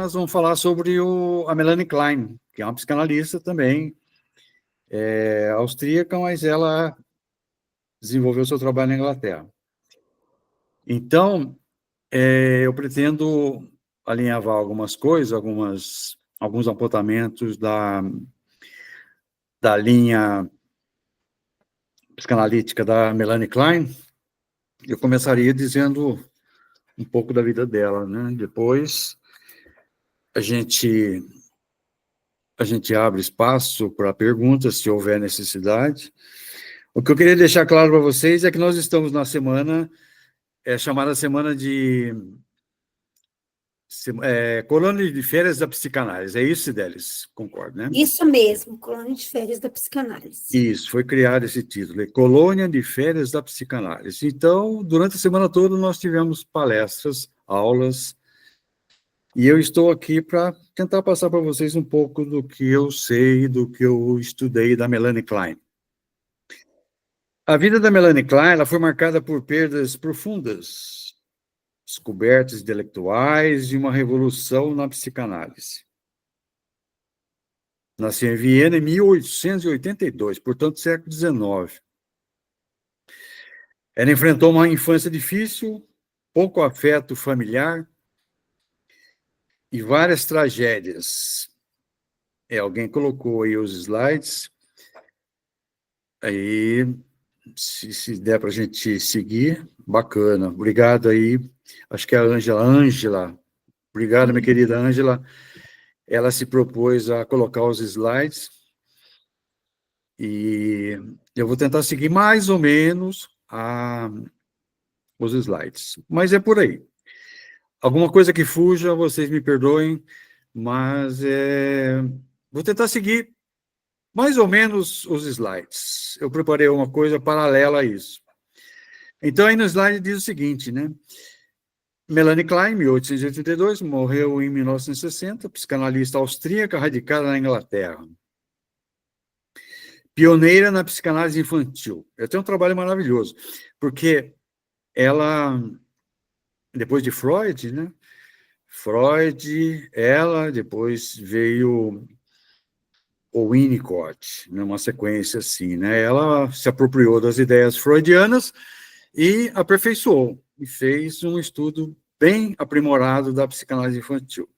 nós vamos falar sobre a Melanie Klein, que é uma psicanalista também, austríaca, mas ela desenvolveu seu trabalho na Inglaterra. Então, eu pretendo alinhavar algumas coisas, alguns apontamentos da linha psicanalítica da Melanie Klein. Eu começaria dizendo um pouco da vida dela, né? Depois a gente abre espaço para perguntas, se houver necessidade. O que eu queria deixar claro para vocês é que nós estamos na semana chamada Semana de Colônia de Férias da Psicanálise. É isso, Cidelis? Concordo, né? Isso mesmo, Colônia de Férias da Psicanálise. Isso, foi criado esse título, Colônia de Férias da Psicanálise. Então, durante a semana toda, nós tivemos palestras, aulas, e eu estou aqui para tentar passar para vocês um pouco do que eu sei, do que eu estudei da Melanie Klein. A vida da Melanie Klein ela foi marcada por perdas profundas, descobertas intelectuais e uma revolução na psicanálise. Nasceu em Viena em 1882, portanto, século XIX. Ela enfrentou uma infância difícil, pouco afeto familiar e várias tragédias. Alguém colocou aí os slides. Aí, se der para a gente seguir, bacana. Obrigado aí. Acho que é a Ângela. Obrigado, minha querida Ângela. Ela se propôs a colocar os slides. E eu vou tentar seguir mais ou menos os slides. Mas é por aí. Alguma coisa que fuja, vocês me perdoem, mas vou tentar seguir mais ou menos os slides. Eu preparei uma coisa paralela a isso. Então, aí no slide diz o seguinte, né? Melanie Klein, 1882, morreu em 1960, psicanalista austríaca radicada na Inglaterra. Pioneira na psicanálise infantil. Ela tem um trabalho maravilhoso, porque ela, depois de Freud, né? Depois veio o Winnicott, numa sequência assim, né? Ela se apropriou das ideias freudianas e aperfeiçoou, e fez um estudo bem aprimorado da psicanálise infantil.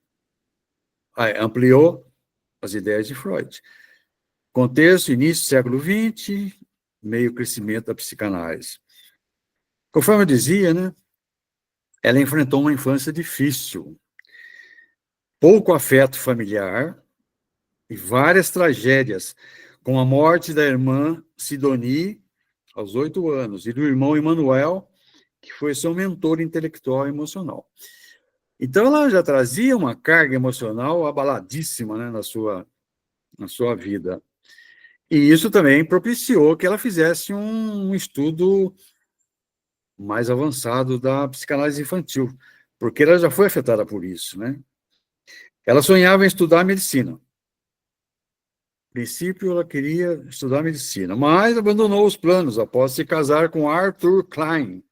Ampliou as ideias de Freud. Contexto, início do século XX, meio crescimento da psicanálise. Conforme eu dizia, né? Ela enfrentou uma infância difícil, pouco afeto familiar e várias tragédias, com a morte da irmã Sidonie, aos 8 anos, e do irmão Emanuel, que foi seu mentor intelectual e emocional. Então, ela já trazia uma carga emocional abaladíssima, né, na sua vida. E isso também propiciou que ela fizesse um estudo mais avançado da psicanálise infantil, porque ela já foi afetada por isso, né? Ela sonhava em estudar medicina. No princípio, ela queria estudar medicina, mas abandonou os planos após se casar com Arthur Klein,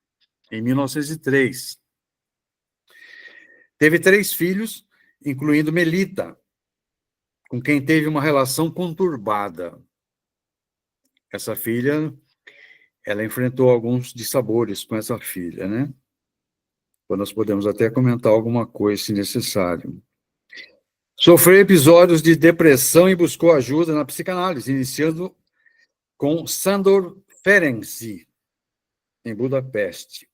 em 1903. Teve 3 filhos, incluindo Melita, com quem teve uma relação conturbada. Essa filha, ela enfrentou alguns dissabores com essa filha, né? Então, nós podemos até comentar alguma coisa, se necessário. Sofreu episódios de depressão e buscou ajuda na psicanálise, iniciando com Sándor Ferenczi, em Budapeste.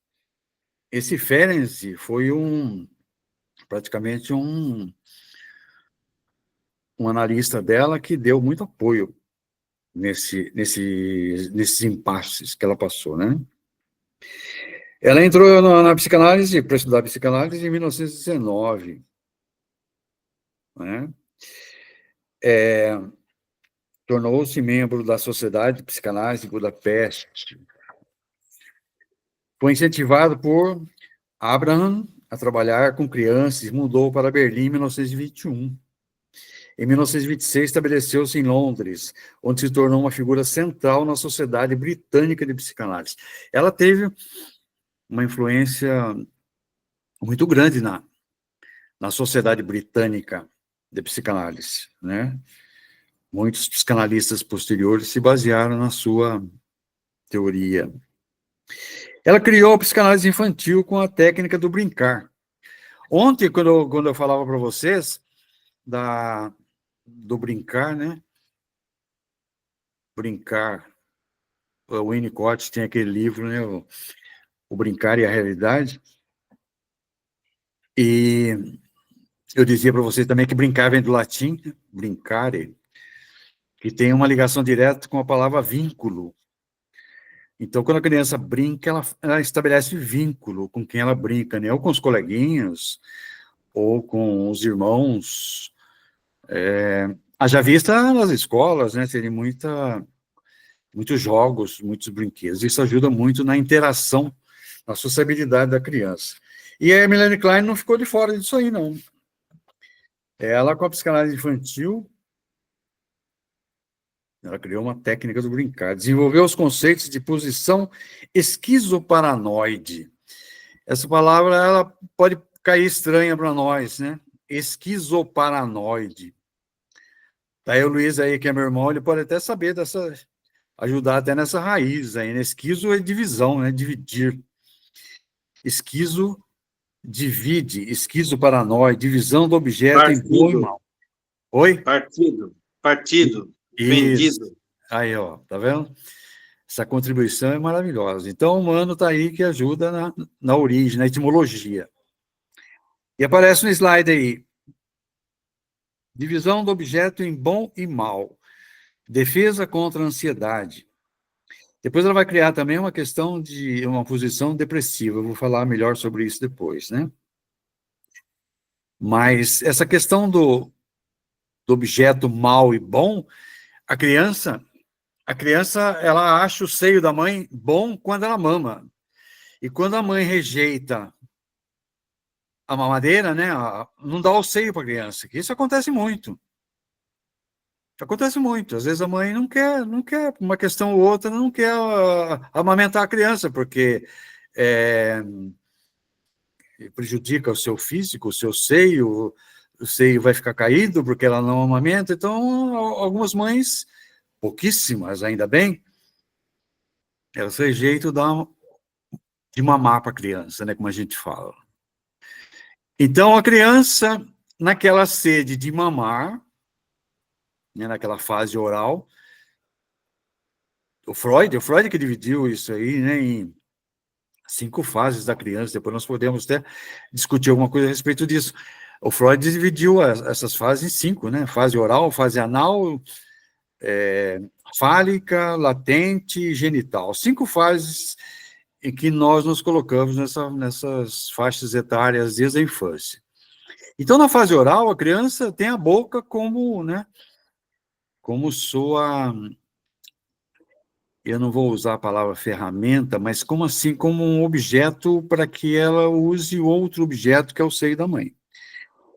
Esse Ferenczi foi praticamente um analista dela que deu muito apoio nesses impasses que ela passou, né? Ela entrou na psicanálise, para estudar psicanálise, em 1919, né? Tornou-se membro da Sociedade de Psicanálise de Budapeste. Foi incentivado por Abraham a trabalhar com crianças e mudou para Berlim em 1921. Em 1926, estabeleceu-se em Londres, onde se tornou uma figura central na Sociedade Britânica de Psicanálise. Ela teve uma influência muito grande na na Sociedade Britânica de Psicanálise, né? Muitos psicanalistas posteriores se basearam na sua teoria. Ela criou a psicanálise infantil com a técnica do brincar. Ontem, quando eu falava para vocês do brincar, né? Brincar. O Winnicott tem aquele livro, né? O Brincar e a Realidade. E eu dizia para vocês também que brincar vem do latim, brincare, que tem uma ligação direta com a palavra vínculo. Então, quando a criança brinca, ela estabelece vínculo com quem ela brinca, né? Ou com os coleguinhas, ou com os irmãos. Haja vista nas escolas, né? Tem muitos jogos, muitos brinquedos. Isso ajuda muito na interação, na sociabilidade da criança. E a Melanie Klein não ficou de fora disso aí, não. Ela, com a psicanálise infantil, ela criou uma técnica do brincar, desenvolveu os conceitos de posição esquizoparanoide. Essa palavra, ela pode cair estranha para nós, né? Esquizoparanoide. Daí o Luiz aí, que é meu irmão, ele pode até saber ajudar até nessa raiz aí, né? Esquizo é divisão, né? Dividir. Esquizo divide, esquizoparanoide, divisão do objeto em bom e mal. Oi? Partido. Isso. Vendido. Aí, ó, tá vendo? Essa contribuição é maravilhosa. Então, o humano está aí que ajuda na origem, na etimologia. E aparece no slide aí. Divisão do objeto em bom e mal. Defesa contra a ansiedade. Depois ela vai criar também uma questão de uma posição depressiva. Eu vou falar melhor sobre isso depois, né? Mas essa questão do objeto mal e bom, a criança, ela acha o seio da mãe bom quando ela mama. E quando a mãe rejeita a mamadeira, né, não dá o seio para a criança. Isso acontece muito. Acontece muito. Às vezes a mãe não quer, uma questão ou outra, não quer amamentar a criança, porque prejudica o seu físico, o seu seio, o seio vai ficar caído porque ela não amamenta. Então, algumas mães, pouquíssimas, ainda bem, elas rejeitam de mamar para a criança, né, como a gente fala. Então, a criança, naquela sede de mamar, né, naquela fase oral, o Freud que dividiu isso aí, né, em 5 fases da criança. Depois nós podemos até discutir alguma coisa a respeito disso. O Freud dividiu essas fases em 5, né? Fase oral, fase anal, fálica, latente e genital. 5 fases em que nós nos colocamos nessas faixas etárias desde a infância. Então, na fase oral, a criança tem a boca como, né, como sua... Eu não vou usar a palavra ferramenta, mas como assim, como um objeto para que ela use outro objeto, que é o seio da mãe.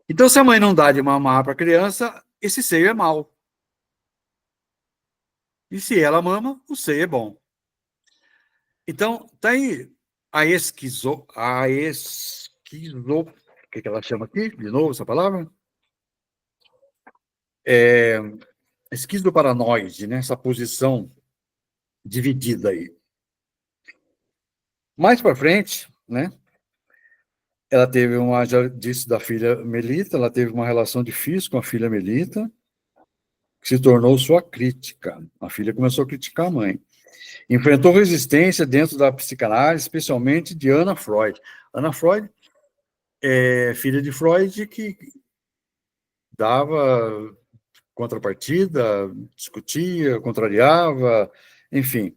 Então, se a mãe não dá de mamar para a criança, esse seio é mau. E se ela mama, o seio é bom. Então, tá aí o que ela chama aqui? De novo essa palavra? Esquizoparanoide, né? Essa posição dividida aí. Mais para frente, né? Ela teve já disse da filha Melita, ela teve uma relação difícil com a filha Melita, que se tornou sua crítica. A filha começou a criticar a mãe. Enfrentou resistência dentro da psicanálise, especialmente de Anna Freud. Anna Freud é filha de Freud, que dava contrapartida, discutia, contrariava, enfim.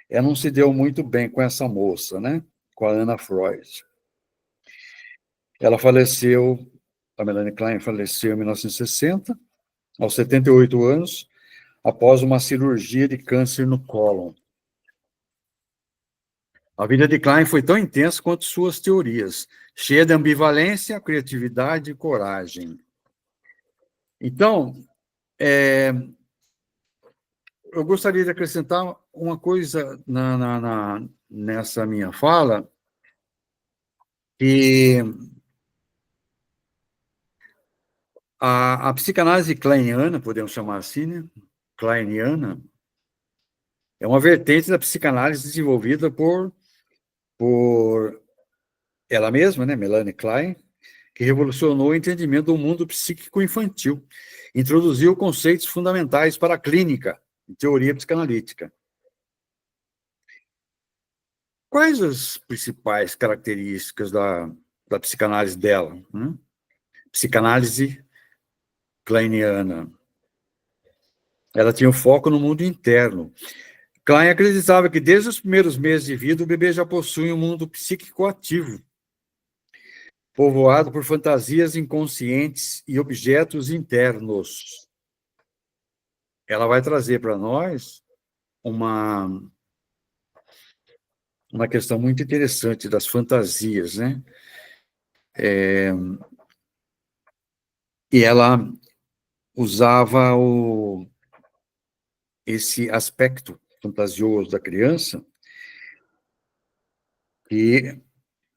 Ela não se deu muito bem com essa moça, né? Com a Anna Freud. Ela faleceu, a Melanie Klein faleceu em 1960, aos 78 anos, após uma cirurgia de câncer no cólon. A vida de Klein foi tão intensa quanto suas teorias, cheia de ambivalência, criatividade e coragem. Então, eu gostaria de acrescentar uma coisa nessa minha fala, que A psicanálise kleiniana, podemos chamar assim, né? Kleiniana, é uma vertente da psicanálise desenvolvida por ela mesma, né, Melanie Klein, que revolucionou o entendimento do mundo psíquico infantil, introduziu conceitos fundamentais para a clínica e teoria psicanalítica. Quais as principais características da psicanálise dela? Né? Psicanálise kleiniana. Ela tinha um foco no mundo interno. Klein acreditava que desde os primeiros meses de vida o bebê já possui um mundo psíquico ativo, povoado por fantasias inconscientes e objetos internos. Ela vai trazer para nós uma questão muito interessante das fantasias, né? E ela usava esse aspecto fantasioso da criança que,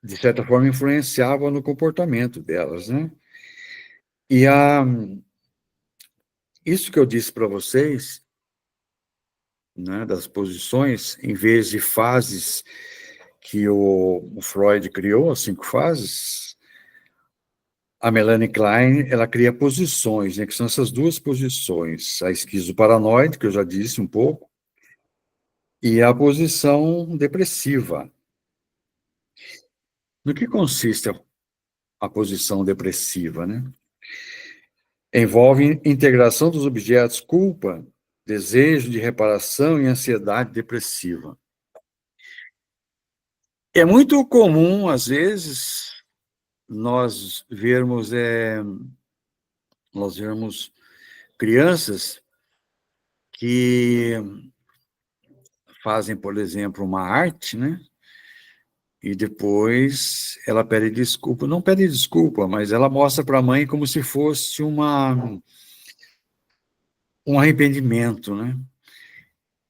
de certa forma, influenciava no comportamento delas, né? E isso que eu disse para vocês, né, das posições, em vez de fases que o Freud criou, as 5 fases, a Melanie Klein, ela cria posições, né, que são essas 2 posições, a esquizoparanoide, que eu já disse um pouco, e a posição depressiva. No que consiste a posição depressiva, né? Envolve integração dos objetos culpa, desejo de reparação e ansiedade depressiva. É muito comum, às vezes, nós vermos crianças que fazem, por exemplo, uma arte, né? E depois ela pede desculpa, não pede desculpa, mas ela mostra para a mãe como se fosse um arrependimento, né?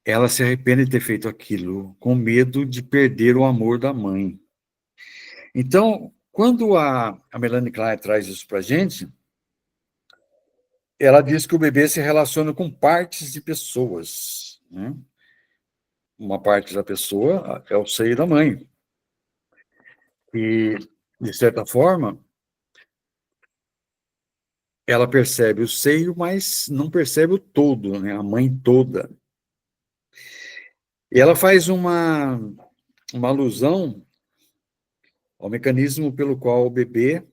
Ela se arrepende de ter feito aquilo, com medo de perder o amor da mãe. Então, quando a Melanie Klein traz isso para a gente, ela diz que o bebê se relaciona com partes de pessoas, né? Uma parte da pessoa é o seio da mãe. E, de certa forma, ela percebe o seio, mas não percebe o todo, né? A mãe toda. E ela faz uma alusão ao mecanismo pelo qual o bebê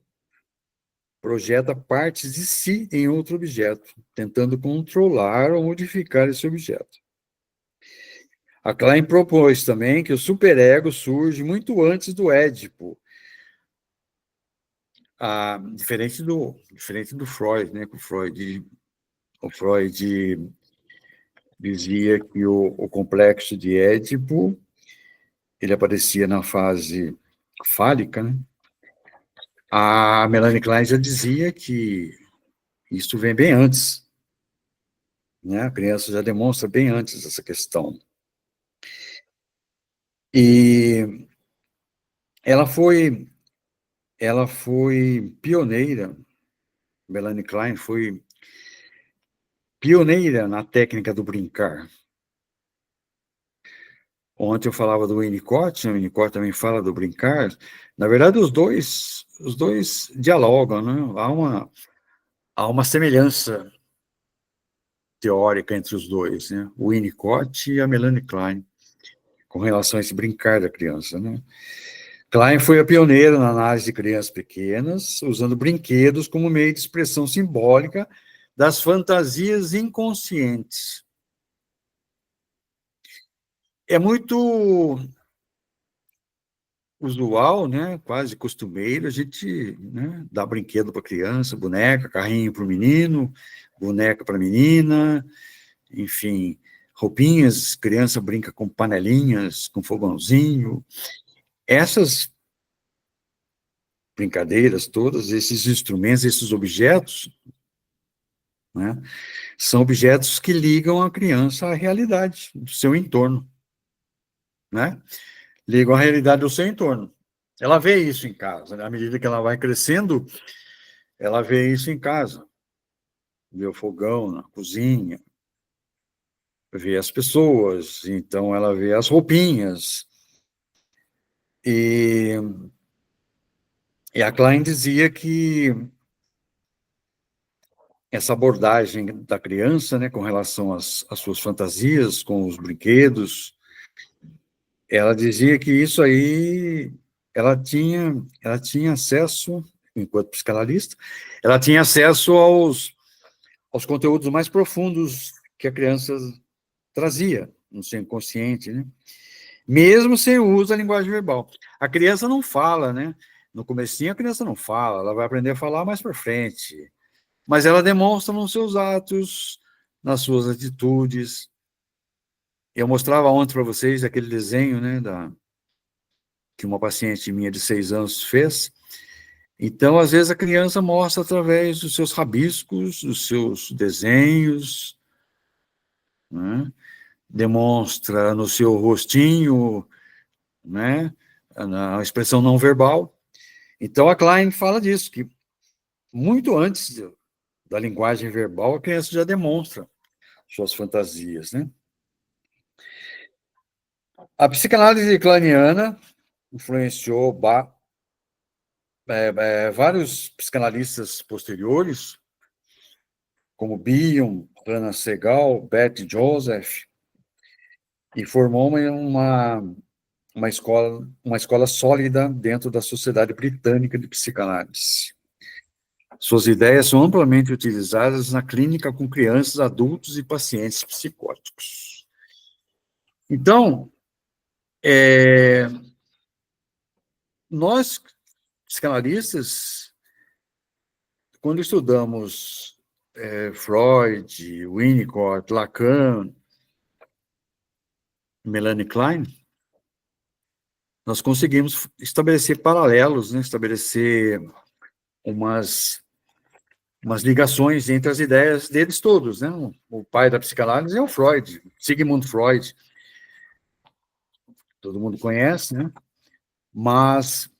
projeta partes de si em outro objeto, tentando controlar ou modificar esse objeto. A Klein propôs também que o superego surge muito antes do Édipo, diferente do Freud, né? O Freud dizia que o complexo de Édipo ele aparecia na fase fálica, né? A Melanie Klein já dizia que isso vem bem antes, né? A criança já demonstra bem antes essa questão. E ela foi pioneira, Melanie Klein foi pioneira na técnica do brincar. Ontem eu falava do Winnicott, né? O Winnicott também fala do brincar. Na verdade, os dois dialogam, né? Há uma semelhança teórica entre os dois, né? O Winnicott e a Melanie Klein, com relação a esse brincar da criança, né? Klein foi a pioneira na análise de crianças pequenas, usando brinquedos como meio de expressão simbólica das fantasias inconscientes. É muito usual, né, quase costumeiro, a gente, né, dá brinquedo para criança, boneca, carrinho para o menino, boneca para a menina, enfim, roupinhas, criança brinca com panelinhas, com fogãozinho. Essas brincadeiras todas, esses instrumentos, esses objetos, né, são objetos que ligam a criança à realidade do seu entorno, né? Ligam à realidade do seu entorno. Ela vê isso em casa, né? À medida que ela vai crescendo, ela vê isso em casa. vê o fogão na cozinha, vê as pessoas, então ela vê as roupinhas. E a Klein dizia que essa abordagem da criança, né, com relação às suas fantasias, com os brinquedos, ela dizia que isso aí, ela tinha acesso, enquanto psicanalista, ela tinha acesso aos conteúdos mais profundos que a criança trazia no seu inconsciente, né? Mesmo sem o uso da linguagem verbal. A criança não fala, né? No comecinho a criança não fala, ela vai aprender a falar mais para frente. Mas ela demonstra nos seus atos, nas suas atitudes. Eu mostrava ontem para vocês aquele desenho, né, que uma paciente minha de 6 anos fez. Então, às vezes, a criança mostra através dos seus rabiscos, dos seus desenhos, né? Demonstra no seu rostinho, né, na expressão não verbal. Então, a Klein fala disso, que muito antes da linguagem verbal, a criança já demonstra suas fantasias, né? A psicanálise kleiniana influenciou vários psicanalistas posteriores, como Bion, Hannah Segal, Beth Joseph, e formou uma escola sólida dentro da Sociedade Britânica de Psicanálise. Suas ideias são amplamente utilizadas na clínica com crianças, adultos e pacientes psicóticos. Então, nós, psicanalistas, quando estudamos Freud, Winnicott, Lacan, Melanie Klein, nós conseguimos estabelecer paralelos, né, estabelecer umas ligações entre as ideias deles todos, né? O pai da psicanálise é o Freud, Sigmund Freud, todo mundo conhece, né? Mas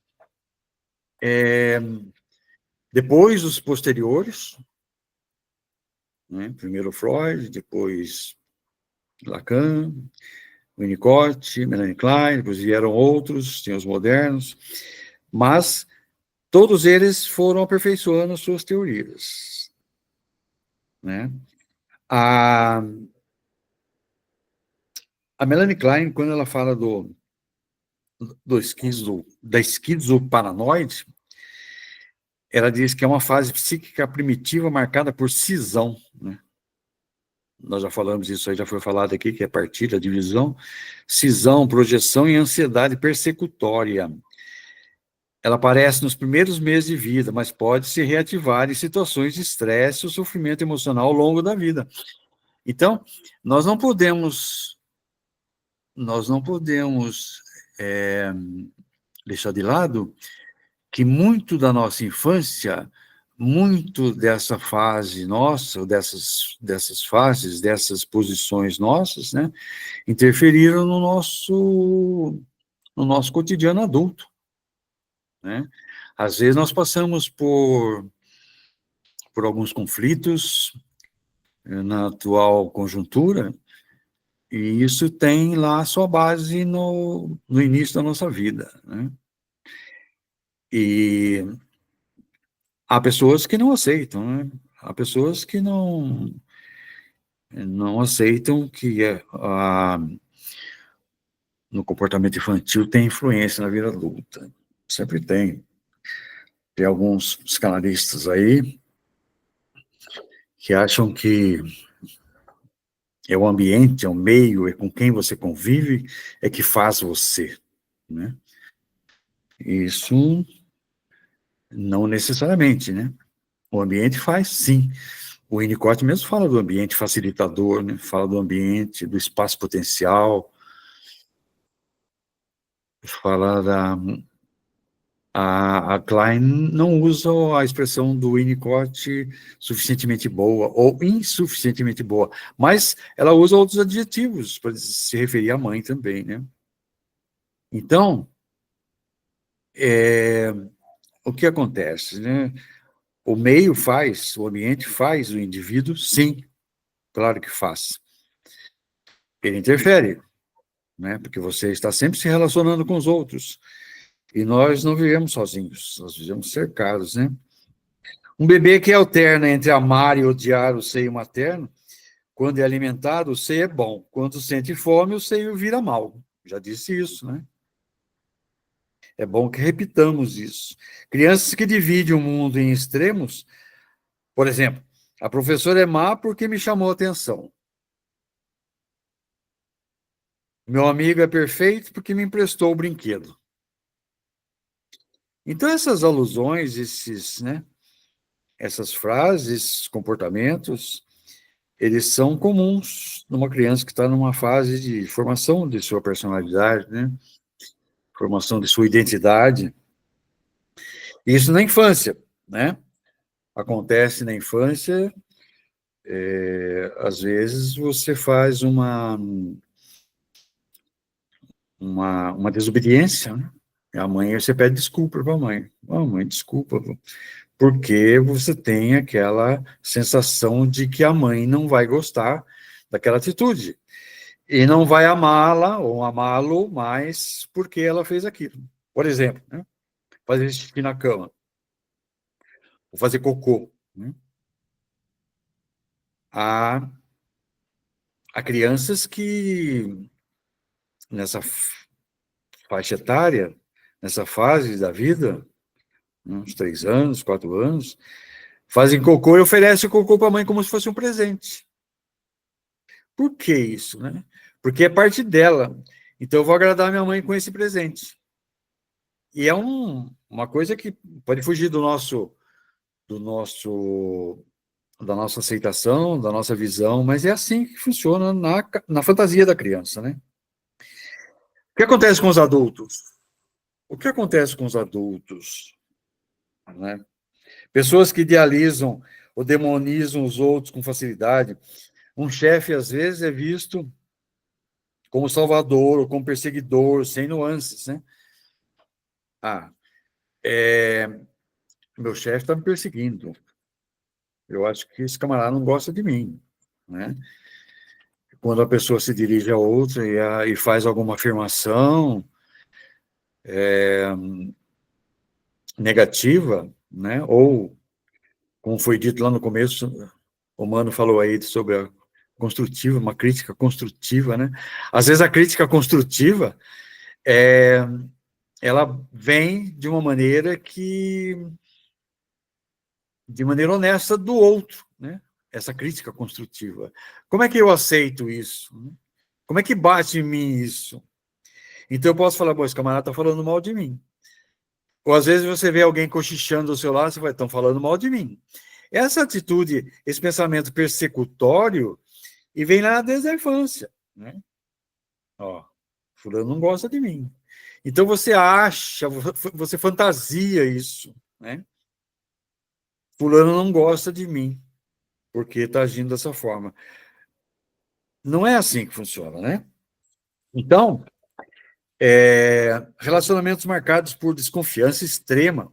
depois os posteriores, né? Primeiro Freud, depois Lacan, Winnicott, Melanie Klein, depois vieram outros, tem os modernos, mas todos eles foram aperfeiçoando as suas teorias, né? A Melanie Klein, quando ela fala da esquizoparanoide, ela diz que é uma fase psíquica primitiva marcada por cisão, né? Nós já falamos isso aí, já foi falado aqui, que é partilha, divisão, cisão, projeção e ansiedade persecutória. Ela aparece nos primeiros meses de vida, mas pode se reativar em situações de estresse ou sofrimento emocional ao longo da vida. Então, nós não podemos deixar de lado que muito da nossa infância, muito dessa fase nossa, dessas fases, dessas posições nossas, né, interferiram no nosso cotidiano adulto, né? Às vezes nós passamos por alguns conflitos na atual conjuntura, e isso tem lá a sua base no início da nossa vida, né? E há pessoas que não aceitam, né? Há pessoas que não aceitam que no comportamento infantil tem influência na vida adulta. Sempre tem. Tem alguns psicanalistas aí que acham que é o ambiente, é o meio, é com quem você convive, é que faz você, né? Isso não necessariamente, né? O ambiente faz, sim. O Winnicott mesmo fala do ambiente facilitador, né? Fala do ambiente, do espaço potencial, fala a Klein não usa a expressão do Winnicott suficientemente boa ou insuficientemente boa, mas ela usa outros adjetivos para se referir à mãe também, né? Então, o que acontece, né? o meio faz, o ambiente faz o indivíduo? Sim, claro que faz. Ele interfere, né? Porque você está sempre se relacionando com os outros. E nós não vivemos sozinhos, nós vivemos cercados, né? Um bebê que alterna entre amar e odiar o seio materno, quando é alimentado, o seio é bom. Quando sente fome, o seio vira mal. Já disse isso, né? É bom que repitamos isso. Crianças que dividem o mundo em extremos, por exemplo, a professora é má porque me chamou a atenção. Meu amigo é perfeito porque me emprestou o brinquedo. Então, essas alusões, né, essas frases, esses comportamentos, eles são comuns numa criança que está numa fase de formação de sua personalidade, né? Formação de sua identidade. Isso na infância, né? Acontece na infância, às vezes você faz uma desobediência, né? A mãe, você pede desculpa para a mãe. Oh, mãe, desculpa, porque você tem aquela sensação de que a mãe não vai gostar daquela atitude e não vai amá-la ou amá-lo mais porque ela fez aquilo. Por exemplo, né? Fazer xixi na cama, ou fazer cocô. Né? Há, há crianças que, nessa faixa etária, nessa fase da vida, uns 3 anos, 4 anos, fazem cocô e oferecem o cocô para a mãe como se fosse um presente. Por que isso, né? Porque é parte dela. Então eu vou agradar minha mãe com esse presente. E é uma coisa que pode fugir da nossa aceitação, da nossa visão, mas é assim que funciona na fantasia da criança, né? O que acontece com os adultos? O que acontece com os adultos, né? Pessoas que idealizam ou demonizam os outros com facilidade. Um chefe, às vezes, é visto como salvador ou como perseguidor, sem nuances, né? Ah, meu chefe está me perseguindo. Eu acho que esse camarada não gosta de mim, né? Quando a pessoa se dirige a outra e faz alguma afirmação negativa, né? Ou, como foi dito lá no começo, o Mano falou aí sobre a construtiva, uma crítica construtiva, né? Às vezes a crítica construtiva ela vem de uma maneira de maneira honesta do outro, né? Essa crítica construtiva. Como é que eu aceito isso? Como é que bate em mim isso? Então eu posso falar, esse camarada está falando mal de mim. Ou às vezes você vê alguém cochichando ao seu lado, você vai, estão falando mal de mim. Essa atitude, esse pensamento persecutório, e vem lá desde a infância, né? Ó, fulano não gosta de mim. Então você acha, você fantasia isso, né? Fulano não gosta de mim, porque está agindo dessa forma. Não é assim que funciona, né? Então, relacionamentos marcados por desconfiança extrema,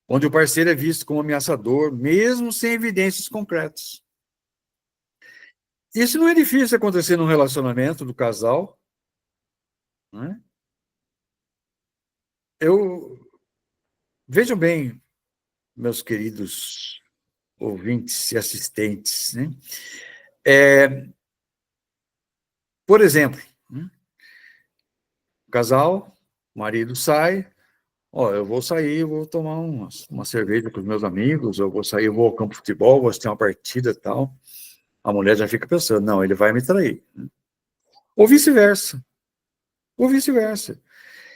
onde o parceiro é visto como ameaçador, mesmo sem evidências concretas. Isso não é difícil acontecer num relacionamento do casal, né? Vejam bem, meus queridos ouvintes e assistentes, né? Por exemplo, né? O casal, o marido sai, eu vou sair, eu vou tomar uma cerveja com os meus amigos, eu vou sair, eu vou ao campo de futebol, vou assistir uma partida e tal. A mulher já fica pensando, não, ele vai me trair. Ou vice-versa. Ou vice-versa.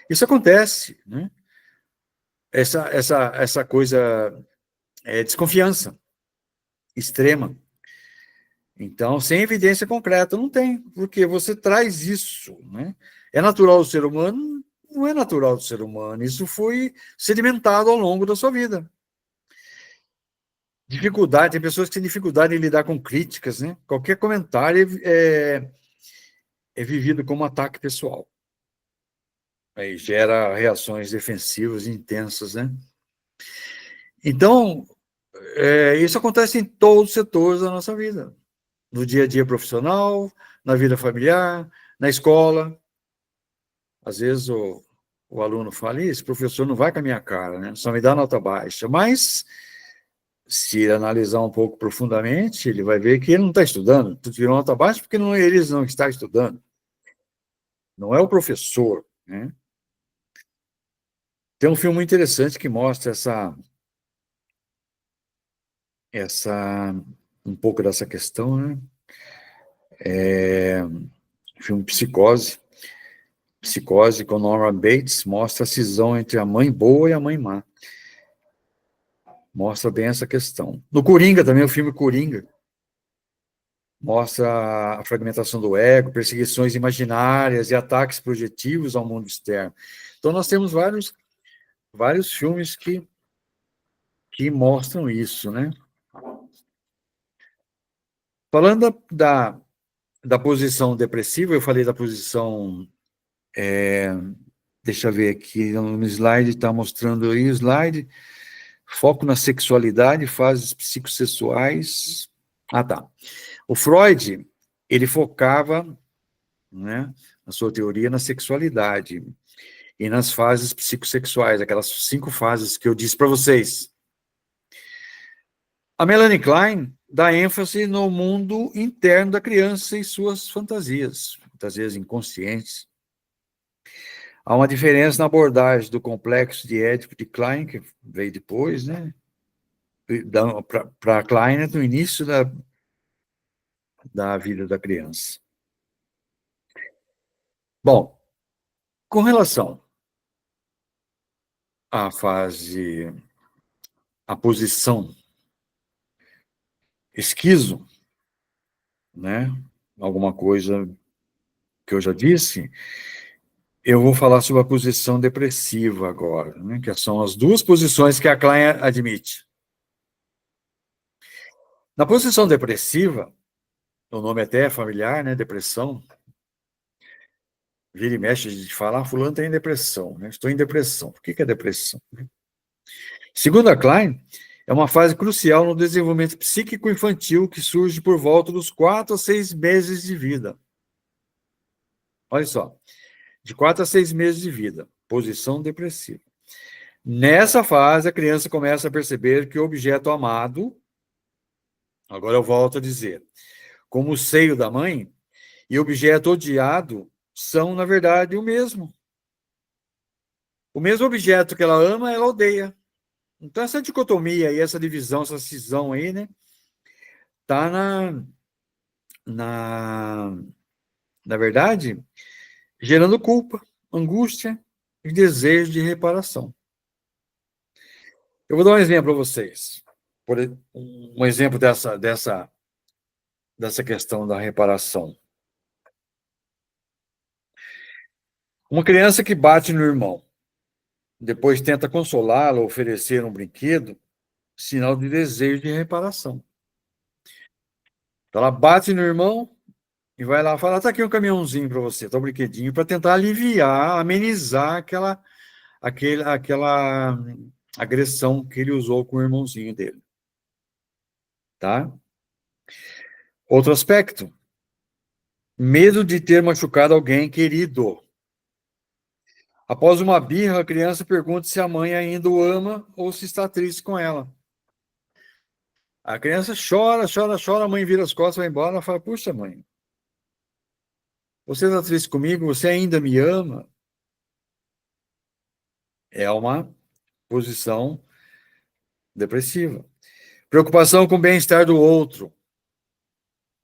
Isso acontece, né? Essa coisa desconfiança extrema. Então, sem evidência concreta, não tem, porque você traz isso, né? É natural do ser humano? Não é natural do ser humano. Isso foi sedimentado ao longo da sua vida. Dificuldade, tem pessoas que têm dificuldade em lidar com críticas, né? Qualquer comentário é vivido como ataque pessoal. Aí gera reações defensivas intensas, né? Então, Isso acontece em todos os setores da nossa vida. No dia a dia profissional, na vida familiar, na escola. Às vezes o aluno fala, esse professor não vai com a minha cara, né? Só me dá nota baixa. Mas, se ele analisar um pouco profundamente, ele vai ver que ele não está estudando. Tu tirou nota baixa porque eles não estão estudando. Não é o professor, né? Tem um filme muito interessante que mostra um pouco dessa questão, né? O filme Psicose, com Norman Bates, mostra a cisão entre a mãe boa e a mãe má. Mostra bem essa questão. No Coringa também, o filme Coringa, mostra a fragmentação do ego, perseguições imaginárias e ataques projetivos ao mundo externo. Então, nós temos vários filmes que mostram isso, né? Falando da posição depressiva, eu falei da posição... deixa eu ver aqui, no slide, está mostrando aí o slide... Foco na sexualidade, fases psicossexuais. Ah, tá. O Freud, ele focava, né, na sua teoria, na sexualidade e nas fases psicossexuais, aquelas 5 fases que eu disse para vocês. A Melanie Klein dá ênfase no mundo interno da criança e suas fantasias inconscientes. Há uma diferença na abordagem do complexo de Édipo de Klein, que veio depois, né? Para Klein, no início da vida da criança. Bom, com relação à posição esquizo, né? Alguma coisa que eu já disse, eu vou falar sobre a posição depressiva agora, né? Que são as 2 posições que a Klein admite. Na posição depressiva, o nome até é familiar, né? Depressão. Vira e mexe, a gente fala, fulano está em depressão, né? Estou em depressão. O que é depressão? Segundo a Klein, é uma fase crucial no desenvolvimento psíquico infantil que surge por volta dos 4 a 6 meses de vida. Olha só, de 4 a 6 meses de vida, posição depressiva. Nessa fase, a criança começa a perceber que o objeto amado, agora eu volto a dizer, como o seio da mãe, e o objeto odiado são, na verdade, o mesmo. O mesmo objeto que ela ama, ela odeia. Então, essa dicotomia aí, essa divisão, essa cisão aí, né, tá na verdade, gerando culpa, angústia e desejo de reparação. Eu vou dar um exemplo para vocês. Um exemplo dessa questão da reparação. Uma criança que bate no irmão, depois tenta consolá-lo, oferecer um brinquedo, sinal de desejo de reparação. Então, ela bate no irmão e vai lá falar, tá aqui um caminhãozinho para você, tá um brinquedinho, para tentar aliviar, amenizar aquela agressão que ele usou com o irmãozinho dele. Tá? Outro aspecto, medo de ter machucado alguém querido. Após uma birra, a criança pergunta se a mãe ainda o ama ou se está triste com ela. A criança chora, a mãe vira as costas, vai embora, ela fala, puxa, mãe, você está triste comigo? Você ainda me ama? É uma posição depressiva. Preocupação com o bem-estar do outro.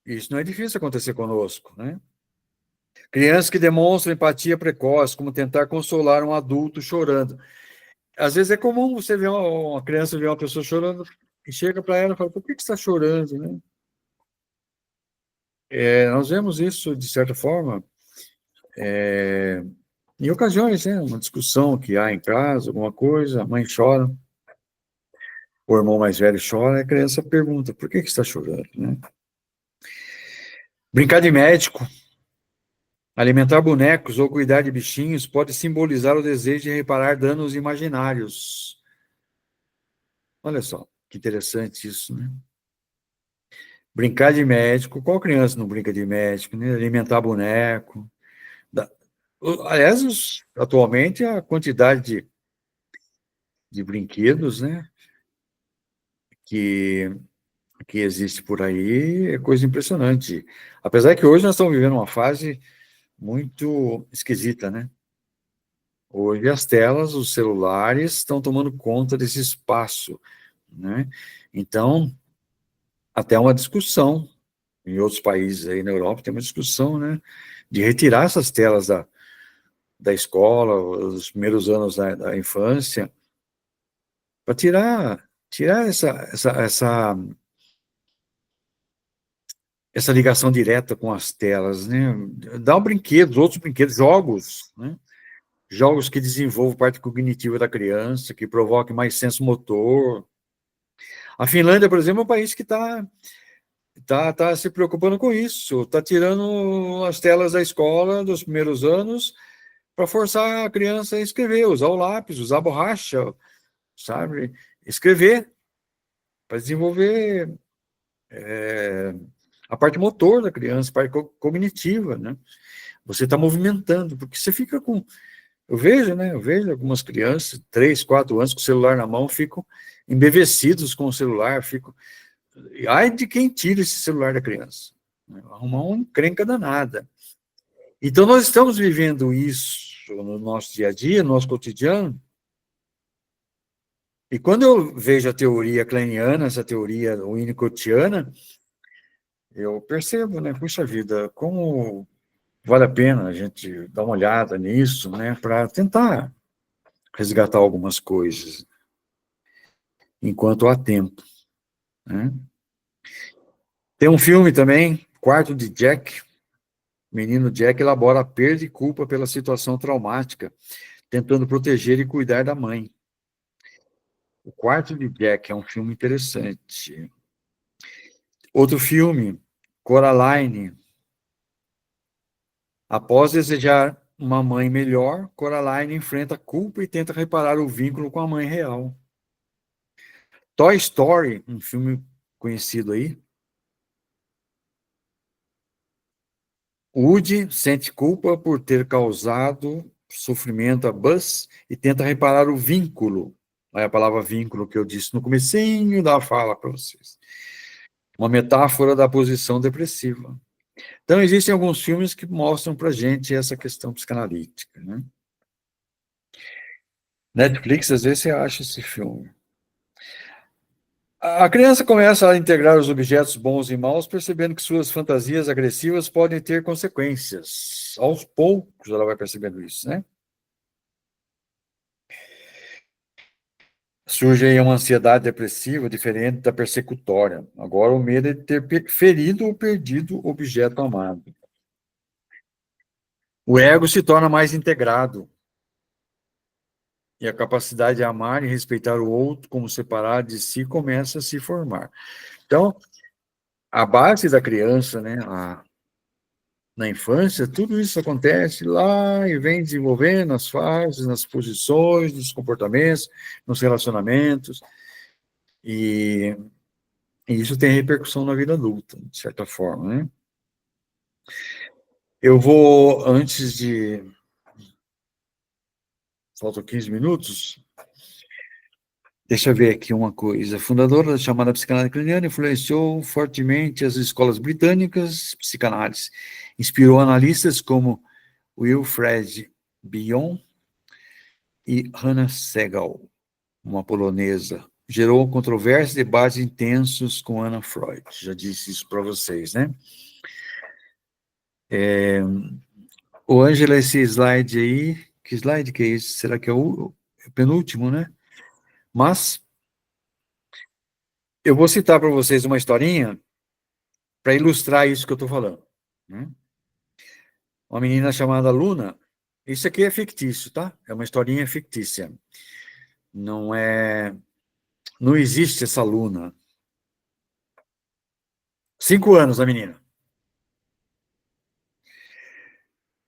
Isso não é difícil acontecer conosco, né? Crianças que demonstram empatia precoce, como tentar consolar um adulto chorando. Às vezes é comum você ver uma criança ver uma pessoa chorando e chega para ela e fala, por que você está chorando, né? Nós vemos isso, de certa forma, em ocasiões, né? Uma discussão que há em casa, alguma coisa, a mãe chora, o irmão mais velho chora, e a criança pergunta, por que você está chorando, né? Brincar de médico, alimentar bonecos ou cuidar de bichinhos pode simbolizar o desejo de reparar danos imaginários. Olha só, Que interessante isso, né? Brincar de médico, qual criança não brinca de médico, né? Alimentar boneco. Aliás, atualmente, a quantidade de brinquedos, né, que existe por aí é coisa impressionante. Apesar que hoje nós estamos vivendo uma fase muito esquisita, né? Hoje as telas, os celulares estão tomando conta desse espaço, né? Então, até uma discussão, em outros países aí na Europa, tem uma discussão, né, de retirar essas telas da escola, os primeiros anos da infância, para tirar essa ligação direta com as telas, né? Dar um brinquedo, outros brinquedos, jogos, né? Jogos que desenvolvam parte cognitiva da criança, que provoquem mais senso motor. A Finlândia, por exemplo, é um país que tá se preocupando com isso, está tirando as telas da escola dos primeiros anos para forçar a criança a escrever, usar o lápis, usar a borracha, sabe? Escrever, para desenvolver a parte motor da criança, a parte cognitiva, né? Você está movimentando, porque você fica com... Eu vejo, né? Eu vejo algumas crianças, 3, 4 anos, com o celular na mão, ficam embevecidos com o celular, ficam... Ai de quem tira esse celular da criança. Arrumar uma encrenca danada. Então, nós estamos vivendo isso no nosso dia a dia, no nosso cotidiano, e quando eu vejo a teoria kleiniana, essa teoria winnicottiana, eu percebo, né? Puxa vida, como vale a pena a gente dar uma olhada nisso, né? Para tentar resgatar algumas coisas, enquanto há tempo, né? Tem um filme também, Quarto de Jack. O menino Jack elabora a perda e culpa pela situação traumática, tentando proteger e cuidar da mãe. O Quarto de Jack é um filme interessante. Outro filme, Coraline. Após desejar uma mãe melhor, Coraline enfrenta a culpa e tenta reparar o vínculo com a mãe real. Toy Story, um filme conhecido aí. Woody sente culpa por ter causado sofrimento a Buzz e tenta reparar o vínculo. É a palavra vínculo que eu disse no comecinho da fala para vocês. Uma metáfora da posição depressiva. Então, existem alguns filmes que mostram para a gente essa questão psicanalítica, né? Netflix, às vezes, você acha esse filme. A criança começa a integrar os objetos bons e maus, percebendo que suas fantasias agressivas podem ter consequências. Aos poucos, ela vai percebendo isso, né? Surge aí uma ansiedade depressiva diferente da persecutória. Agora, o medo é de ter ferido ou perdido o objeto amado. O ego se torna mais integrado. E a capacidade de amar e respeitar o outro como separado de si começa a se formar. Então, a base da criança, né, na infância, tudo isso acontece lá e vem desenvolvendo nas fases, nas posições, nos comportamentos, nos relacionamentos, e isso tem repercussão na vida adulta, de certa forma, né? Eu vou, antes de... Faltam 15 minutos. Deixa eu ver aqui uma coisa. A fundadora da chamada psicanálise kleiniana influenciou fortemente as escolas britânicas psicanálise. Inspirou analistas como Wilfred Bion e Hanna Segal, uma polonesa. Gerou controvérsias e debates intensos com Anna Freud. Já disse isso para vocês, né? O Ângela, esse slide aí, que slide que é esse? Será que é o penúltimo, né? Mas eu vou citar para vocês uma historinha para ilustrar isso que eu estou falando, né? Uma menina chamada Luna, isso aqui é fictício, tá? É uma historinha fictícia. Não existe essa Luna. 5 anos a menina.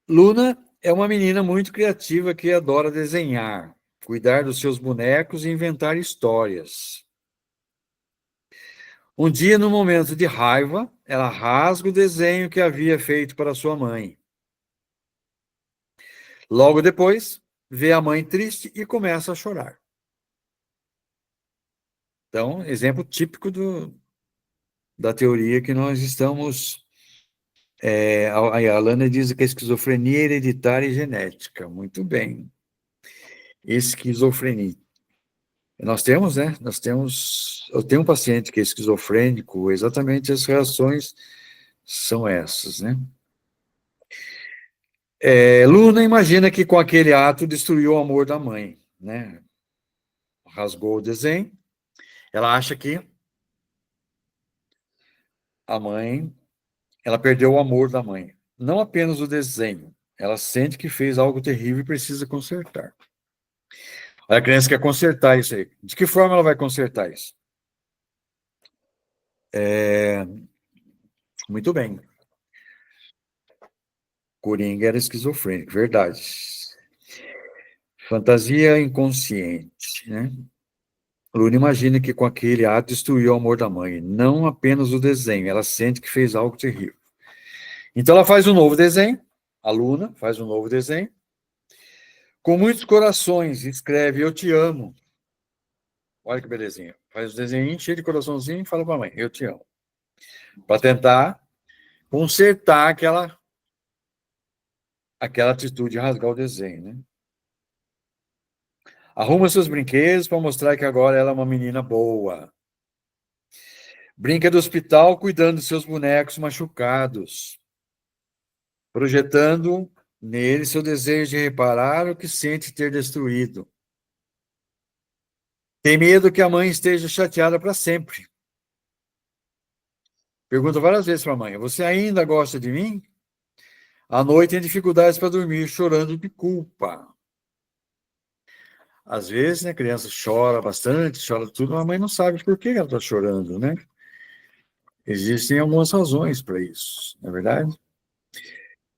Luna é uma menina muito criativa que adora desenhar, cuidar dos seus bonecos e inventar histórias. Um dia, no momento de raiva, ela rasga o desenho que havia feito para sua mãe. Logo depois, vê a mãe triste e começa a chorar. Então, exemplo típico da teoria que nós estamos... a Alana diz que a esquizofrenia é hereditária e genética. Muito bem. Esquizofrenia. Nós temos, né? Eu tenho um paciente que é esquizofrênico, exatamente as reações são essas, né? Luna imagina que com aquele ato destruiu o amor da mãe, né? Rasgou o desenho. Ela acha que a mãe, ela perdeu o amor da mãe. Não apenas o desenho. Ela sente que fez algo terrível e precisa consertar. A criança quer consertar isso aí. De que forma ela vai consertar isso? Muito bem. Coringa era esquizofrênico, verdade. Fantasia inconsciente, né? Luna imagina que com aquele ato destruiu o amor da mãe, não apenas o desenho, ela sente que fez algo terrível. Então ela faz um novo desenho, a Luna faz um novo desenho, com muitos corações, escreve, eu te amo. Olha que belezinha. Faz o desenho cheio de coraçãozinho e fala para a mãe, eu te amo. Para tentar consertar aquela atitude de rasgar o desenho, né? Arruma seus brinquedos para mostrar que agora ela é uma menina boa. Brinca do hospital cuidando de seus bonecos machucados, projetando nele seu desejo de reparar o que sente ter destruído. Tem medo que a mãe esteja chateada para sempre. Pergunta várias vezes para a mãe, você ainda gosta de mim? À noite tem dificuldades para dormir, chorando de culpa. Às vezes, né, a criança chora bastante, chora tudo, mas a mãe não sabe por que ela está chorando, né? Existem algumas razões para isso, não é verdade?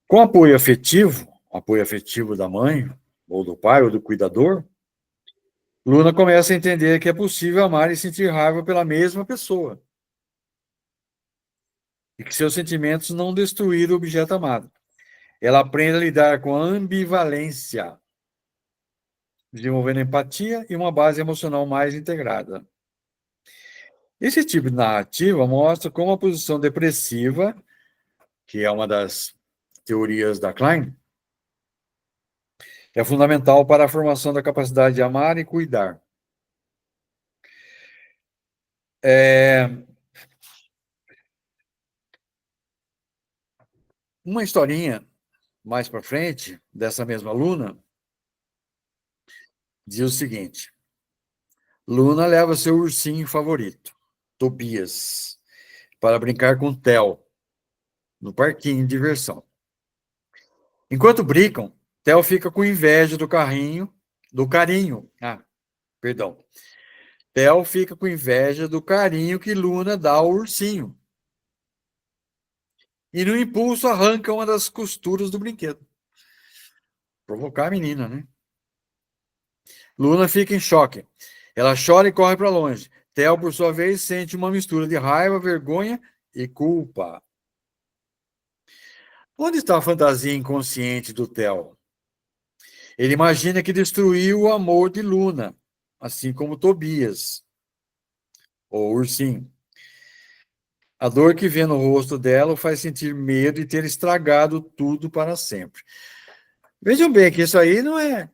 Com apoio afetivo da mãe, ou do pai, ou do cuidador, Luna começa a entender que é possível amar e sentir raiva pela mesma pessoa. E que seus sentimentos não destruíram o objeto amado. Ela aprende a lidar com a ambivalência, desenvolvendo empatia e uma base emocional mais integrada. Esse tipo de narrativa mostra como a posição depressiva, que é uma das teorias da Klein, é fundamental para a formação da capacidade de amar e cuidar. Uma historinha mais para frente, dessa mesma Luna, diz o seguinte: Luna leva seu ursinho favorito, Tobias, para brincar com Theo, no parquinho de diversão. Enquanto brincam, Theo fica com inveja do carinho. Theo fica com inveja do carinho que Luna dá ao ursinho. E no impulso arranca uma das costuras do brinquedo. Provocar a menina, né? Luna fica em choque. Ela chora e corre para longe. Theo, por sua vez, sente uma mistura de raiva, vergonha e culpa. Onde está a fantasia inconsciente do Theo? Ele imagina que destruiu o amor de Luna, assim como Tobias, ou ursinho. A dor que vê no rosto dela o faz sentir medo de ter estragado tudo para sempre. Vejam bem que isso aí não é,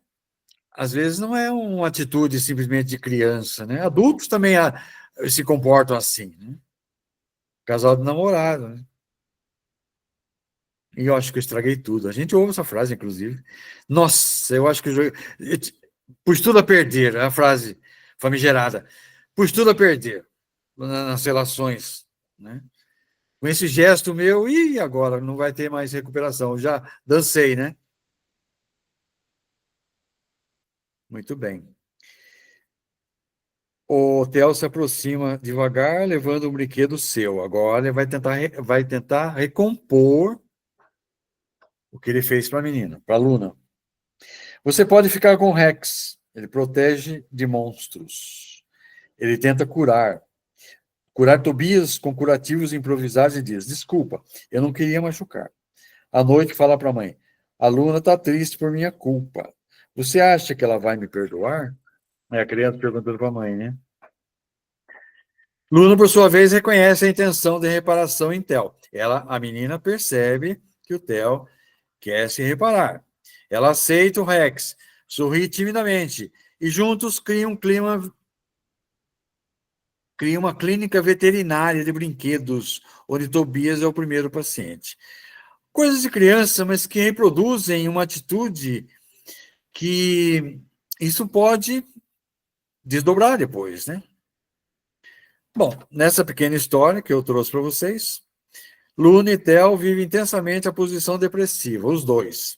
às vezes não é uma atitude simplesmente de criança, né? Adultos também se comportam assim, né? Casal de namorado, né? E eu acho que eu estraguei tudo. A gente ouve essa frase, inclusive. Nossa, eu acho que pus tudo a perder, é a frase famigerada. Pus tudo a perder nas relações, né? Com esse gesto meu, e agora? Não vai ter mais recuperação. Já dancei, né? Muito bem. O Theo se aproxima devagar, levando um brinquedo seu. Agora ele vai tentar recompor o que ele fez para a menina, para a Luna. Você pode ficar com o Rex. Ele protege de monstros. Ele tenta curar. Curar Tobias com curativos improvisados e diz: desculpa, eu não queria machucar. À noite fala para a mãe: a Luna está triste por minha culpa. Você acha que ela vai me perdoar? É a criança perguntando para a mãe, né? Luna, por sua vez, reconhece a intenção de reparação em Theo. A menina percebe que o Theo quer se reparar. Ela aceita o Rex, sorri timidamente e juntos criam uma clínica veterinária de brinquedos, onde Tobias é o primeiro paciente. Coisas de criança, mas que reproduzem uma atitude que isso pode desdobrar depois, né? Bom, nessa pequena história que eu trouxe para vocês, Luna e Theo vivem intensamente a posição depressiva, os dois.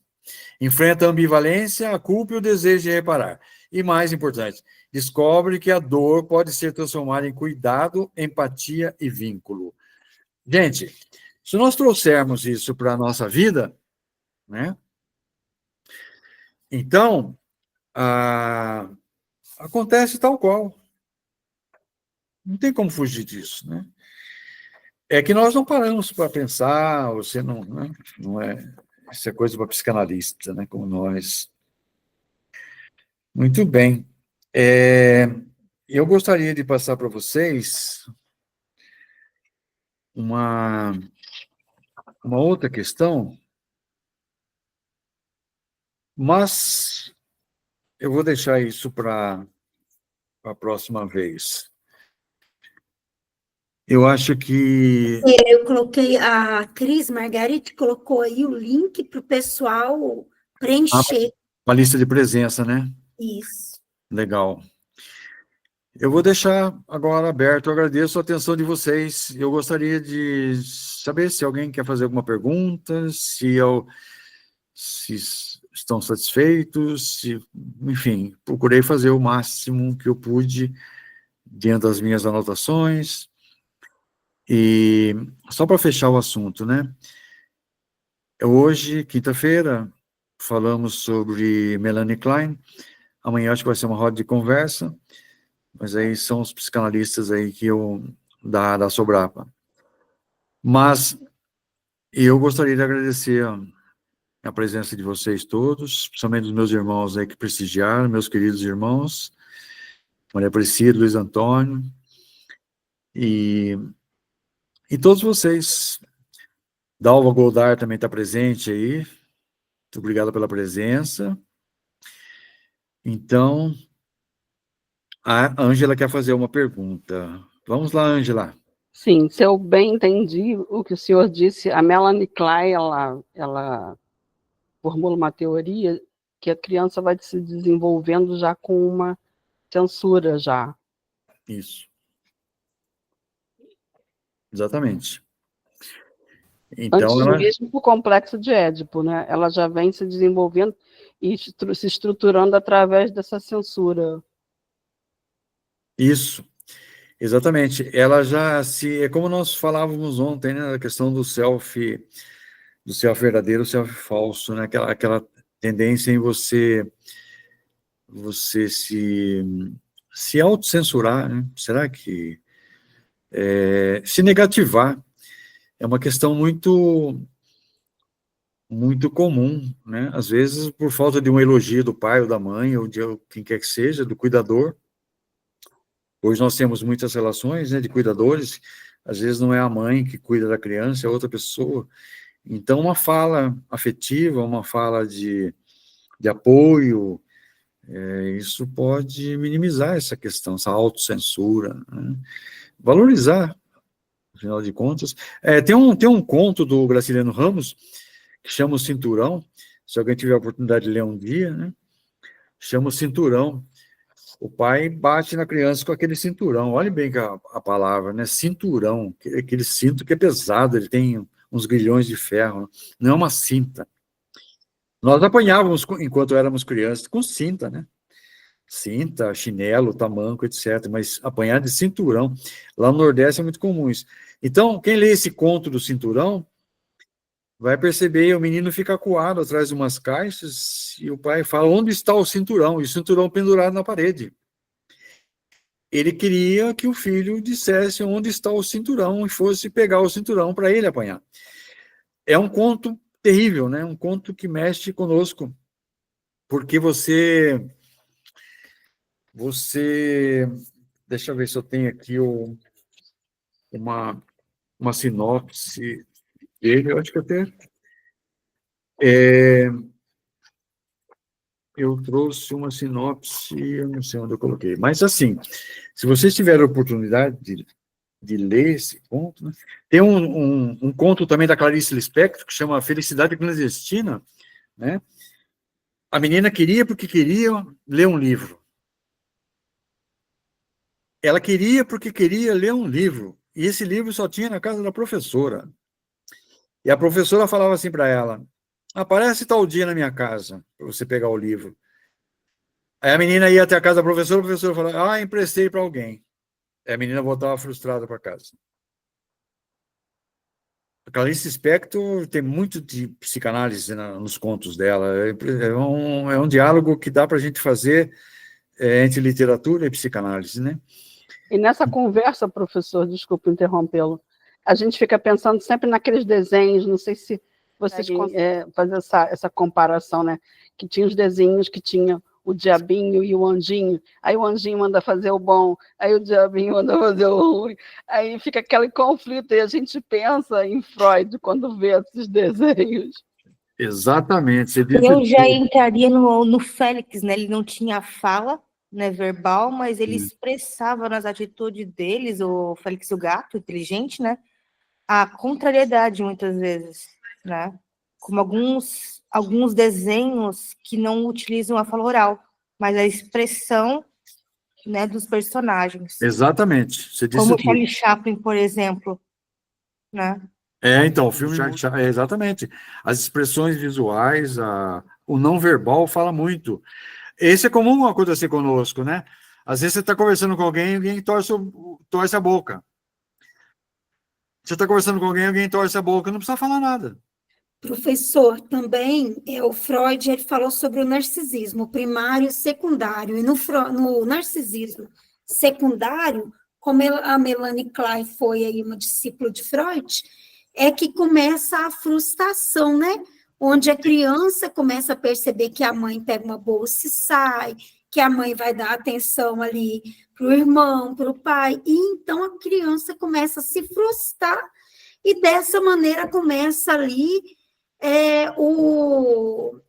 Enfrentam a ambivalência, a culpa e o desejo de reparar. E mais importante, descobre que a dor pode ser transformada em cuidado, empatia e vínculo. Gente, se nós trouxermos isso para a nossa vida, né? Então, acontece tal qual. Não tem como fugir disso, né? É que nós não paramos para pensar, você não, né? Não é, isso é coisa para psicanalista, né? Como nós. Muito bem. Eu gostaria de passar para vocês uma outra questão, mas eu vou deixar isso para a próxima vez. Eu acho que... Eu coloquei, a Cris Margarete colocou aí o link para o pessoal preencher. Uma lista de presença, né? Isso. Legal. Eu vou deixar agora aberto. Eu agradeço a atenção de vocês. Eu gostaria de saber se alguém quer fazer alguma pergunta, se estão satisfeitos, enfim, procurei fazer o máximo que eu pude dentro das minhas anotações. E só para fechar o assunto, né? Hoje, quinta-feira, falamos sobre Melanie Klein. Amanhã acho que vai ser uma roda de conversa, mas aí são os psicanalistas aí que da Sobrapa. Mas eu gostaria de agradecer a presença de vocês todos, principalmente dos meus irmãos aí que prestigiaram, meus queridos irmãos, Maria Priscila, Luiz Antônio, e todos vocês. Dalva Goldar também está presente aí. Muito obrigado pela presença. Então, a Ângela quer fazer uma pergunta. Vamos lá, Ângela. Sim, se eu bem entendi o que o senhor disse, a Melanie Klein, ela formula uma teoria que a criança vai se desenvolvendo já com uma censura já. Isso. Exatamente. Então, antes mesmo do complexo de Édipo, né? Ela já vem se desenvolvendo e se estruturando através dessa censura. Isso, exatamente. Ela já é como nós falávamos ontem, né? A questão do self verdadeiro, self falso, né? Aquela tendência em você se autocensurar, né? Será que se negativar é uma questão muito comum, né? Às vezes por falta de um elogio do pai ou da mãe ou de quem quer que seja, do cuidador. Hoje nós temos muitas relações, né, de cuidadores. Às vezes não é a mãe que cuida da criança, é outra pessoa. Então uma fala afetiva, uma fala de apoio, isso pode minimizar essa questão, essa autocensura, né? Valorizar, afinal de contas. Tem um conto do Graciliano Ramos, que chama O Cinturão, se alguém tiver a oportunidade de ler um dia, né? Chama O Cinturão. O pai bate na criança com aquele cinturão. Olhe bem que a palavra, né? Cinturão, aquele cinto que é pesado, ele tem uns grilhões de ferro, não é uma cinta. Nós apanhávamos, enquanto éramos crianças, com cinta, né? Cinta, chinelo, tamanco, etc. Mas apanhar de cinturão, lá no Nordeste é muito comum isso. Então, quem lê esse conto do cinturão, vai perceber, o menino fica acuado atrás de umas caixas, e o pai fala, onde está o cinturão? E o cinturão pendurado na parede. ele queria que o filho dissesse onde está o cinturão e fosse pegar o cinturão para ele apanhar. É um conto terrível, né? Um conto que mexe conosco, porque você, deixa eu ver se eu tenho aqui uma sinopse dele, eu acho que até eu trouxe uma sinopse, eu não sei onde eu coloquei, mas assim, se vocês tiverem a oportunidade de ler esse conto, né? Tem um conto também da Clarice Lispector, que chama Felicidade Clandestina, né? A menina queria porque queria ler um livro. Ela queria porque queria ler um livro, e esse livro só tinha na casa da professora. E a professora falava assim para ela: aparece tal dia na minha casa, para você pegar o livro. Aí a menina ia até a casa da professora, a professora falava: ah, emprestei para alguém. Aí a menina voltava frustrada para casa. A Clarice Lispector tem muito de psicanálise nos contos dela. É um diálogo que dá para a gente fazer entre literatura e psicanálise, né? E nessa conversa, professor, desculpe interrompê-lo, a gente fica pensando sempre naqueles desenhos, não sei se vocês conseguem fazer essa comparação, né? Que tinha os desenhos que tinha o diabinho e o anjinho, aí o anjinho manda fazer o bom, aí o diabinho manda fazer o ruim, aí fica aquele conflito, e a gente pensa em Freud quando vê esses desenhos. Exatamente. Eu já entraria no Félix, né? Ele não tinha fala, né, verbal, mas ele expressava nas atitudes deles, o Félix, o gato inteligente, né? A contrariedade, muitas vezes, né? Como alguns desenhos que não utilizam a fala oral, mas a expressão, né, dos personagens. Exatamente. Você disse Como o tudo. Charlie Chaplin, por exemplo, né? Então, o filme exatamente. As expressões visuais, o não verbal fala muito. Esse é comum acontecer conosco, né? Às vezes você está conversando com alguém e alguém torce a boca. Você está conversando com alguém torce a boca, não precisa falar nada. Professor, também, o Freud ele falou sobre o narcisismo primário e secundário, e no narcisismo secundário, como a Melanie Klein foi aí uma discípula de Freud, é que começa a frustração, né? Onde a criança começa a perceber que a mãe pega uma bolsa e sai, que a mãe vai dar atenção ali para o irmão, para o pai, e então a criança começa a se frustrar, e dessa maneira começa ali o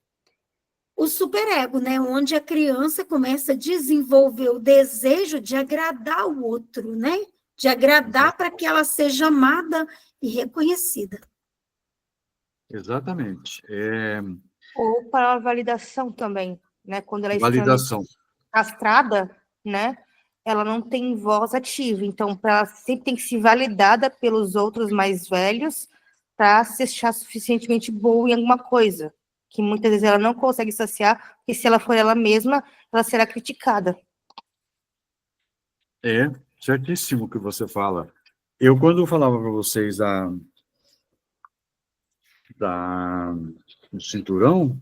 superego, né? Onde a criança começa a desenvolver o desejo de agradar o outro, né? De agradar para que ela seja amada e reconhecida. Exatamente. Ou para a validação também, né? Quando ela é Validação. castrada, né? Ela não tem voz ativa, então ela sempre tem que ser validada pelos outros mais velhos para se achar suficientemente boa em alguma coisa, que muitas vezes ela não consegue saciar, porque se ela for ela mesma, ela será criticada. Certíssimo o que você fala. Eu, quando falava para vocês do cinturão,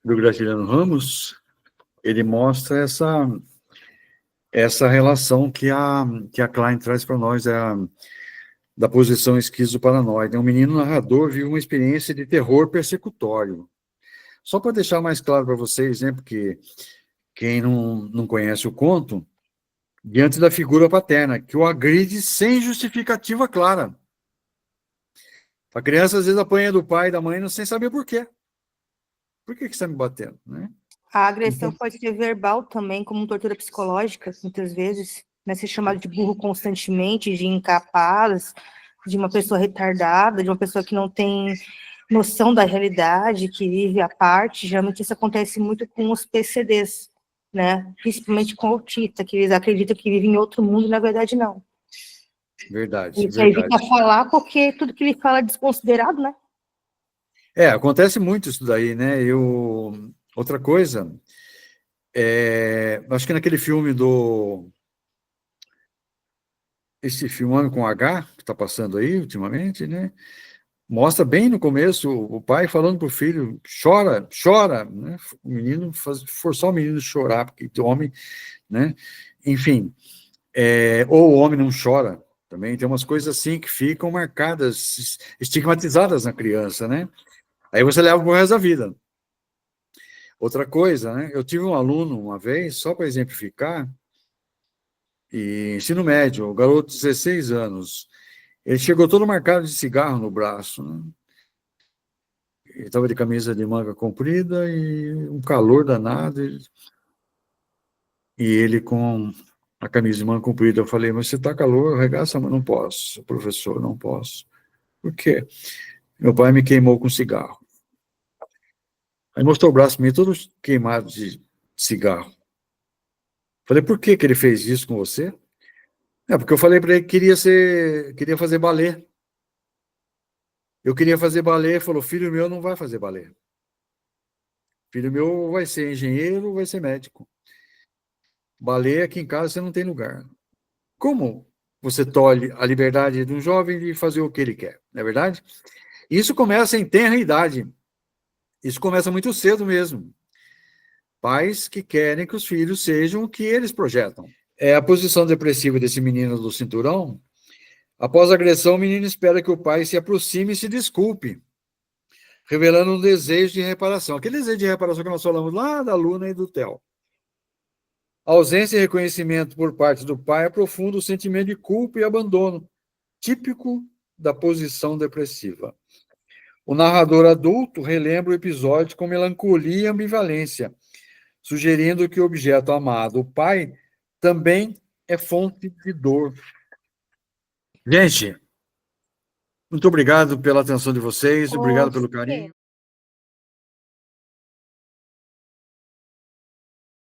do Graciliano Ramos, ele mostra essa relação que a Klein traz para nós, da posição esquizoparanoide. Um menino narrador vive uma experiência de terror persecutório. Só para deixar mais claro para vocês, né, porque quem não conhece o conto, diante da figura paterna, que o agride sem justificativa clara. A criança, às vezes, apanha do pai e da mãe sem saber por quê. Por que você está me batendo, né? A agressão pode ser verbal também, como tortura psicológica, muitas vezes, né? Ser chamado de burro constantemente, de incapaz, de uma pessoa retardada, de uma pessoa que não tem noção da realidade, que vive à parte. Geralmente isso acontece muito com os PCDs, né? Principalmente com o autista, que eles acreditam que vivem em outro mundo, na verdade não. Verdade. Ele evita falar porque tudo que ele fala é desconsiderado, né? Acontece muito isso daí, né? Outra coisa, acho que naquele filme esse filme Homem com H, que está passando aí ultimamente, né? Mostra bem no começo o pai falando para o filho, chora, chora, né? O menino, forçar o menino a chorar, porque o homem, né? Enfim, ou o homem não chora, também tem umas coisas assim que ficam marcadas, estigmatizadas na criança, né? Aí você leva pro resto da vida. Outra coisa, né? Eu tive um aluno uma vez, só para exemplificar, e ensino médio, o garoto de 16 anos, ele chegou todo marcado de cigarro no braço, né? Ele estava de camisa de manga comprida e um calor danado, e ele com a camisa de manga comprida. Eu falei, mas você está calor, arregaça, mas não posso, professor, não posso. Por quê? Meu pai me queimou com cigarro. Aí mostrou o braço meio todo queimado de cigarro. Falei, por que ele fez isso com você? Porque eu falei para ele que queria fazer balé. Eu queria fazer balé, ele falou, filho meu não vai fazer balé. Filho meu vai ser engenheiro, vai ser médico. Balé aqui em casa você não tem lugar. Como você tolhe a liberdade de um jovem de fazer o que ele quer, não é verdade? Isso começa em tenra idade. Isso começa muito cedo mesmo. Pais que querem que os filhos sejam o que eles projetam. A posição depressiva desse menino do cinturão. Após a agressão, o menino espera que o pai se aproxime e se desculpe, revelando um desejo de reparação. Aquele desejo de reparação que nós falamos lá da Luna e do Theo. A ausência e reconhecimento por parte do pai aprofunda o sentimento de culpa e abandono, típico da posição depressiva. O narrador adulto relembra o episódio com melancolia e ambivalência, sugerindo que o objeto amado, o pai, também é fonte de dor. Gente, muito obrigado pela atenção de vocês, obrigado pelo carinho.